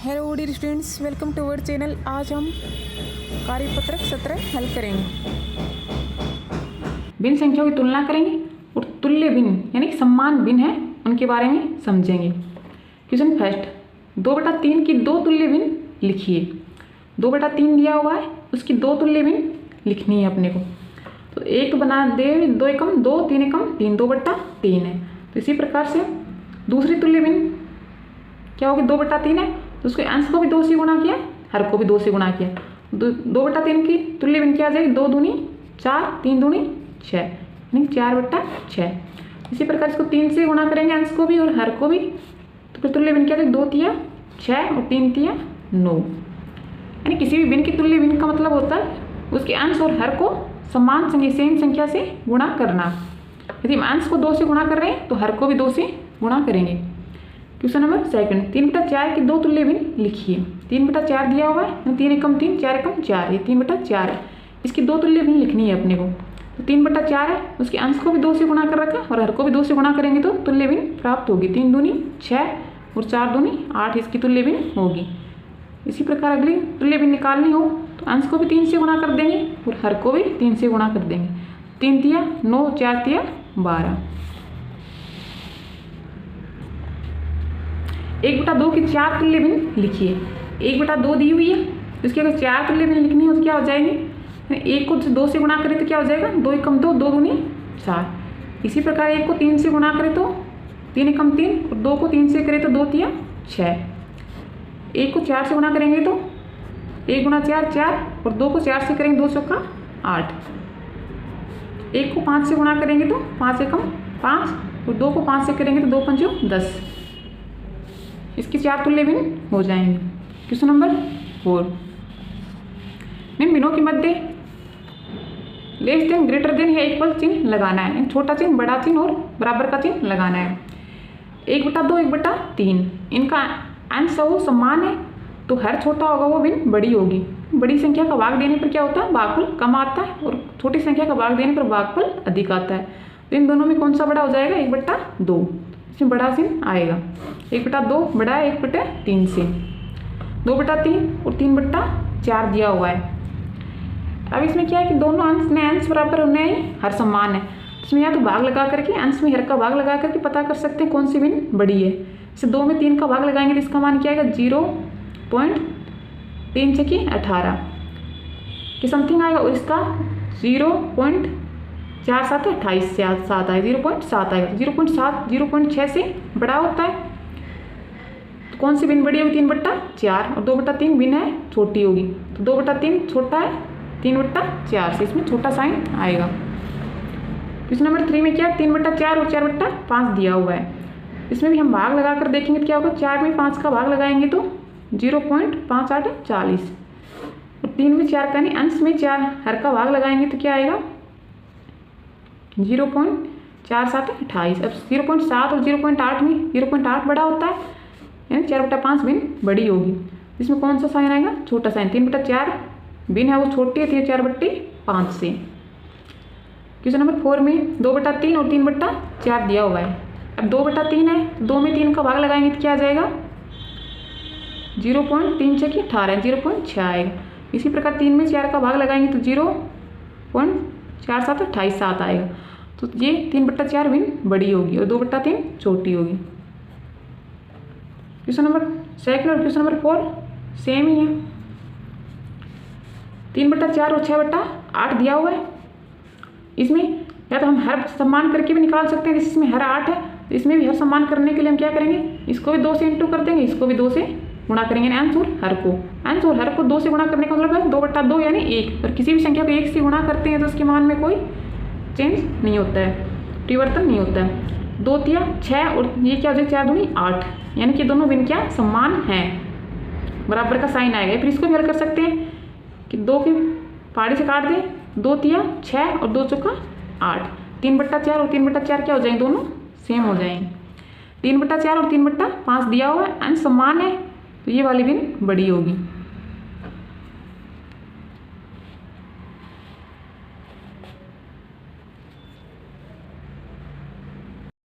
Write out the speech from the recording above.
Hello dear students, welcome to our channel. आज हम कार्यपत्रक 17 हल करेंगे। भिन्न संख्याओं की तुलना करेंगे और तुल्य भिन्न यानी समान भिन्न है उनके बारे में समझेंगे। क्वेश्चन फर्स्ट, 2/3 की दो तुल्य भिन्न लिखिए। 2/3 दिया हुआ है, उसकी दो तुल्य भिन्न लिखनी है अपने को। तो एक बना दे 2 एकम 2, 3 एकम 3, 2/3 है। तो इसी प्रकार से दूसरी तुल्य भिन्न क्या होगी, 2/3 है, तो उसके अंश को भी 2 से गुणा किया, हर को भी 2 से गुणा किया। 2/3 की तुल्य भिन्न क्या आ जाएगी, 2 दूनी 4, 3 दूनी 6 यानी 4/6। इसी प्रकार इसको 3 से गुणा करेंगे, अंश को भी और हर को भी, तो फिर तुल्य भिन्न क्या आ जाएगी, 2 तिया 6 और 3 तिया 9। यानी किसी भी भिन्न की तुल्य भिन्न का मतलब होता है उसके अंश और हर को समान सेम संख्या से गुणा करना। यदि हम अंश को 2 से गुणा कर रहे हैं तो हर को भी 2 से गुणा करेंगे। क्वेश्चन नंबर सेकंड, 3/4 की दो तुल्य भिन्न लिखिए। 3/4 दिया हुआ है, 3 एकम 3, 4 एकम 4, ये 3/4 है। इसकी दो तुल्य भिन्न लिखनी है अपने को। तो 3/4 है, उसके अंश को भी 2 से गुणा कर रखा और हर को भी 2 से गुणा करेंगे तो तुल्य भिन्न प्राप्त होगी। 3 दूनी 6 और 4 दूनी 8 इसकी तुल्य भिन्न होगी। इसी प्रकार अगली तुल्य भिन्न निकालनी हो तो अंश को भी 3 से गुणा कर देंगे और हर को भी 3 से गुणा कर देंगे। 3 तिया 9, 4 तिया 12। 1/2 की 4 तुल्य भिन्न लिखिए। 1/2 दी हुई है, इसकी अगर 4 तुल्य भिन्न लिखनी हो तो क्या हो जाएंगे, 1 को 2 से गुणा करें तो क्या हो जाएगा, 2 एकम 2, 2 दूनी 4। इसी प्रकार 1 को 3 से गुणा करें तो 3 एकम 3 और 2 को 3 से करें तो 2 तिया 6। 1 को 4 से गुणा करेंगे तो 1 गुणा 4 4 और 2 को 4 से करेंगे 2 चौका 8। 1 को 5 से गुणा करेंगे तो 5 एकम 5 और 2 को 5 से करेंगे तो 2 पंचों 10। इसकी 4 तुल्य भिन्न हो जाएंगे। क्वेश्चन नंबर 4, निम्न भिन्नों के मध्य लेस देन, ग्रेटर देन या इक्वल चिन्ह लगाना है। छोटा चिन्ह, बड़ा चिन्ह और बराबर का चिन्ह लगाना है। 1/2 1/3 इनका अंश वो समान है तो हर छोटा होगा वो भिन्न बड़ी होगी। बड़ी संख्या का भाग देने पर क्या होता है, भागफल कम आता है और छोटी संख्या का भाग देने पर भागफल अधिक आता है। तो इन दोनों में कौन सा बड़ा हो जाएगा, 1/2, इसमें बड़ा चिन्ह आएगा। 1/2 बड़ा है 1/3 से। 2/3 और 3/4 दिया हुआ है। अब इसमें क्या है कि दोनों अंश बराबर होने हैं, हर समान है। इसमें या तो भाग लगा करके, अंश में हर का भाग लगा करके पता कर सकते हैं कौन सी भिन्न बड़ी है। जैसे 2 में 3 का भाग लगाएंगे तो इसका मान क्या आएगा, 0.3 6 की 18 के समथिंग आएगा और इसका 0.47 28 से 7 आएगा, 0.7 आएगा। 0.7 0.6 से बड़ा होता है तो कौन सी भिन्न बड़ी होगी, 3/4 और 2/3 भिन्न है छोटी होगी। तो 2/3 छोटा है 3/4 से, इसमें छोटा साइन आएगा। क्वेश्चन नंबर 3 में क्या है, 3/4 और 4/5 दिया हुआ है। इसमें भी हम भाग लगा कर देखेंगे तो क्या होगा, 4 में 5 का भाग लगाएंगे तो 0.58 40 और 3 में 4 का नहीं, अंश में 4 हर का भाग लगाएंगे तो क्या आएगा, 0.47 28। अब 0.7 और 0.8 में 0.8 बड़ा होता है यानी 4/5 भिन्न बड़ी होगी। इसमें कौन सा साइन आएगा, छोटा साइन। 3/4 भिन्न है वो छोटी है, 4/5 से। क्वेश्चन नंबर 4 में 2/3 और 3/4 दिया हुआ है। अब 2/3 है, 2 में 3 का भाग लगाएंगे तो क्या आ जाएगा, 0.3 6 की 18, 0.6 आएगा। इसी प्रकार 3 में 4 का भाग लगाएंगे तो 0.47 28 7 आएगा। तो ये 3/4 भिन्न बड़ी होगी और 2/3 छोटी होगी। क्वेश्चन नंबर 2 और क्वेश्चन नंबर 4 सेम ही है। 3/4 और 6/8 दिया हुआ है। इसमें या तो हम हर सम्मान करके भी निकाल सकते हैं, जिसमें हर 8 है तो इसमें भी हर सम्मान करने के लिए हम क्या करेंगे, इसको भी 2 से इंटू कर देंगे, इसको भी 2 से गुणा करेंगे। अंश और हर को, अंश और हर को 2 से गुणा करने का मतलब है 2/2 यानी 1। और किसी भी संख्या को 1 से गुणा करते हैं तो उसके मान में कोई चेंज नहीं होता है, परिवर्तन नहीं होता है। 2 तिया 6 और ये क्या हो जाएगा, 4 दूनी 8 यानी कि दोनों भिन्न क्या समान हैं, बराबर का साइन आएगा। फिर इसको भी हल कर सकते हैं कि 2 की पहाड़ी से काट दें, 2 तिया 6 और 2 चौका 8। 3/4 और 3/4 क्या हो जाएंगे, दोनों सेम हो जाएंगे। 3/4 और 3/5 दिया हुआ है, अंश समान है तो ये वाली भिन्न बड़ी होगी।